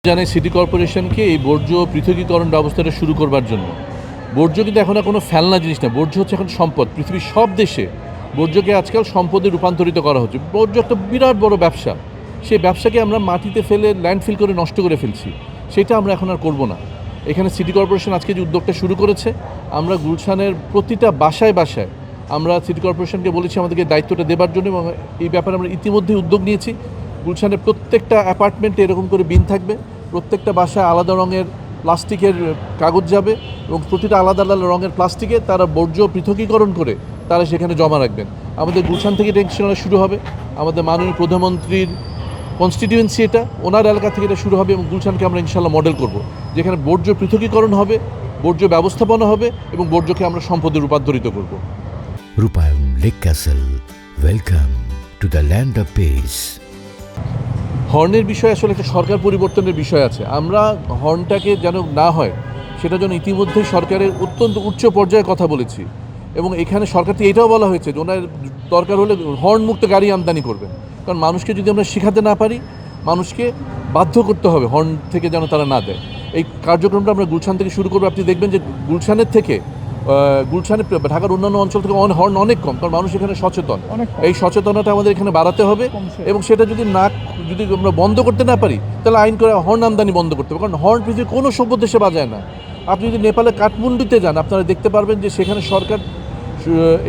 জানাই সিটি কর্পোরেশনকে এই বর্জ্য পৃথকীকরণ ব্যবস্থাটা শুরু করবার জন্য। বর্জ্য কিন্তু এখন আর কোনো ফেলনা জিনিস না, বর্জ্য হচ্ছে এখন সম্পদ। পৃথিবীর সব দেশে বর্জ্যকে আজকাল সম্পদে রূপান্তরিত করা হচ্ছে। বর্জ্য একটা বিরাট বড় ব্যবসা, সেই ব্যবসাকে আমরা মাটিতে ফেলে ল্যান্ডফিল করে নষ্ট করে ফেলছি, সেটা আমরা এখন আর করব না। এখানে সিটি কর্পোরেশন আজকে যে উদ্যোগটা শুরু করেছে, আমরা গুলশানের প্রতিটা বাসায় বাসায় আমরা সিটি কর্পোরেশনকে বলেছি আমাদেরকে দায়িত্বটা দেবার জন্য, এবং এই ব্যাপারে আমরা ইতিমধ্যেই উদ্যোগ নিয়েছি। গুলশানের প্রত্যেকটা অ্যাপার্টমেন্টে এরকম করে বিন থাকবে, প্রত্যেকটা বাসায় আলাদা রঙের প্লাস্টিকের কাগজ যাবে, এবং প্রতিটা আলাদা আলাদা রঙের প্লাস্টিকে তারা বর্জ্য পৃথকীকরণ করে তারা সেখানে জমা রাখবেন। আমাদের গুলশান থেকে এটা শুরু হবে, আমাদের মাননীয় প্রধানমন্ত্রীর কনস্টিটিউয়েন্সি এটা, ওনার এলাকা থেকে এটা শুরু হবে, এবং গুলশানকে আমরা ইনশাল্লাহ মডেল করব, যেখানে বর্জ্য পৃথকীকরণ হবে, বর্জ্য ব্যবস্থাপনা হবে, এবং বর্জ্যকে আমরা সম্পদে রূপান্তরিত করব। Rupayan Lake Castle, welcome to the land of peace. হর্নের বিষয় আসলে একটা সরকার পরিবর্তনের বিষয় আছে। আমরা হর্নটাকে যেন না হয় সেটা যেন ইতিমধ্যেই সরকারের অত্যন্ত উচ্চ পর্যায়ে কথা বলেছি, এবং এখানে সরকার থেকে এটাও বলা হয়েছে যে ওনার দরকার হলে হর্ন মুক্ত গাড়ি আমদানি করবেন, কারণ মানুষকে যদি আমরা শেখাতে না পারি, মানুষকে বাধ্য করতে হবে হর্ন থেকে যেন তারা না দেয়। এই কার্যক্রমটা আমরা গুলশান থেকে শুরু করবো। আপনি দেখবেন যে গুলশানের থেকে ঢাকার অন্যান্য অঞ্চল থেকে হর্ন অনেক কম, কারণ মানুষ এখানে সচেতন। এই সচেতনতা আমাদের এখানে বাড়াতে হবে, এবং সেটা যদি আমরা বন্ধ করতে না পারি, তাহলে আইন করে হর্ন আমদানি বন্ধ করতে হবে, কারণ হর্ন পৃথিবীর কোনো সভ্য দেশে বাজায় না। আপনি যদি নেপালে কাঠমান্ডুতে যান, আপনারা দেখতে পারবেন যে সেখানে সরকার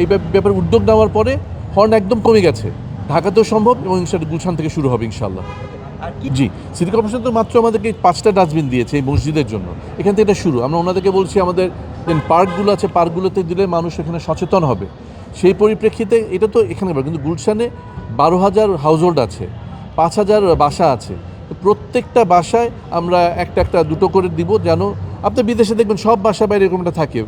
এই ব্যাপারে উদ্যোগ নেওয়ার পরে হর্ন একদম কমে গেছে। ঢাকাতেও সম্ভব, এবং সেটা গুলশান থেকে শুরু হবে ইনশাল্লাহ। জি, সিটি কর্পোরেশন তো মাত্র আমাদেরকে 5টা ডাস্টবিন দিয়েছে এই মসজিদের জন্য, এখান থেকে এটা শুরু। আমরা ওনাদেরকে বলছি আমাদের যে পার্কগুলো আছে, পার্কগুলোতে দিলে মানুষ এখানে সচেতন হবে। সেই পরিপ্রেক্ষিতে এটা তো এখানে, কিন্তু গুলশানে 12,000 হাউসহোল্ড আছে, 5,000 বাসা আছে। প্রত্যেকটা বাসায় আমরা একটা দুটো করে দিব, যেন আপনি বিদেশে দেখবেন সব বাসা বাইরে এরকমটা থাকে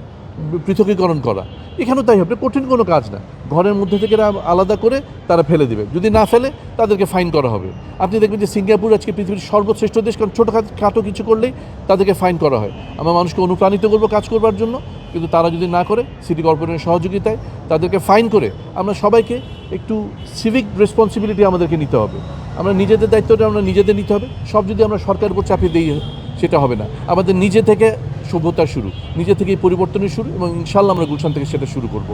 পৃথকীকরণ করা। এখানেও তাই হবে, কঠিন কোনো কাজ না। ঘরের মধ্যে থেকে আলাদা করে তারা ফেলে দেবে, যদি না ফেলে তাদেরকে ফাইন করা হবে। আপনি দেখবেন যে সিঙ্গাপুর আজকে পৃথিবীর সর্বশ্রেষ্ঠ দেশ, কারণ ছোটোখাটো কিছু করলেই তাদেরকে ফাইন করা হয়। আমরা মানুষকে অনুপ্রাণিত করবো কাজ করবার জন্য, কিন্তু তারা যদি না করে সিটি কর্পোরেশনের সহযোগিতায় তাদেরকে ফাইন করে আমরা সবাইকে একটু সিভিক রেসপন্সিবিলিটি আমাদেরকে নিতে হবে। আমরা নিজেদের দায়িত্বটা আমরা নিজেদের নিতে হবে। সব যদি আমরা সরকারের উপর চাপিয়ে দিই সেটা হবে না। আমাদের নিজে থেকে সভ্যতার শুরু, নিজে থেকেই পরিবর্তনের শুরু, এবং ইনশাল্লাহ আমরা গুলশান থেকে সেটা শুরু করব।